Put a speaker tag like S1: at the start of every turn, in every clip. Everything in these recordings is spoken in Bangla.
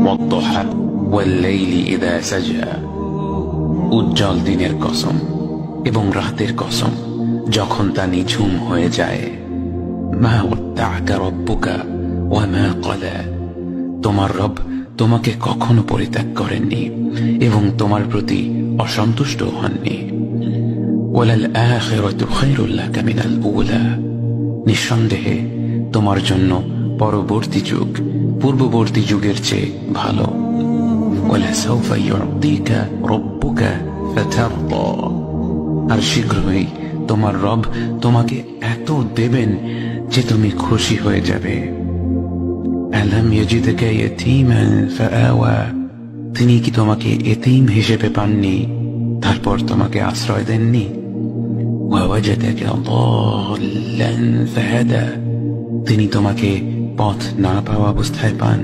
S1: والضحى والليل إذا سجى উজ্জ্বল দিনের কসম এবং রাতের কসম যখন তা নিঝুম হয়ে যায়। মা ওয়াদ্দাআকা রাব্বুকা ওয়া মা ক্বালা, তোমার রব তোমাকে কখনো পরিত্যাগ করেননি এবং তোমার প্রতি অসন্তুষ্ট হননি। ওয়ালাল আখিরাতু খায়রুল লাকা মিনাল উলা, নিঃসন্দেহে তোমার জন্য পরবর্তী যুগ পূর্ববর্তী যুগের চেয়ে ভালো। ওয়ালাসাউফা ইউতিকা রাব্বুকা ফাতারদা, আর শীঘ্রই তোমার রব তোমাকে এত দেবেন যে তুমি খুশি হয়ে যাবে। আলাম ইয়াজিদকা ইয়াতীমান ফাআওয়া, তিনি কি তোমাকে এতিম হিসেবে পাননি তারপর তোমাকে আশ্রয় দেননি? ওয়াওয়াজাদাকা দাল্লান ফাহাদা, তিনি তোমাকে পথ না পাওয়া অবস্থায় পান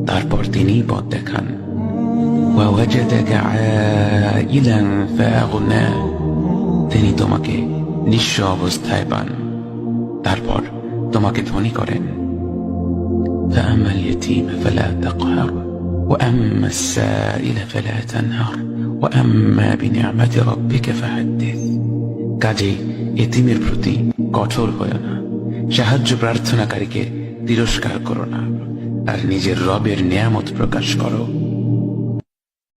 S1: তারপর তিনি পথ দেখান। ওয়াওয়াজাদাকা আইলান ফাআগনা, তিনি তোমাকে নিঃস্ব অবস্থায় পান তারপর তোমাকে ধনী করেন। فأما اليتيم فلا تقهر وأما السائل فلا تنهر وأما بنعمة ربك فحدث, কাজেই এতিমের প্রতি কঠোর হয়ো না, সাহায্য প্রার্থনাকারীকে তিরস্কার করো না, আর নিজের রবের নিয়ামত প্রকাশ করো।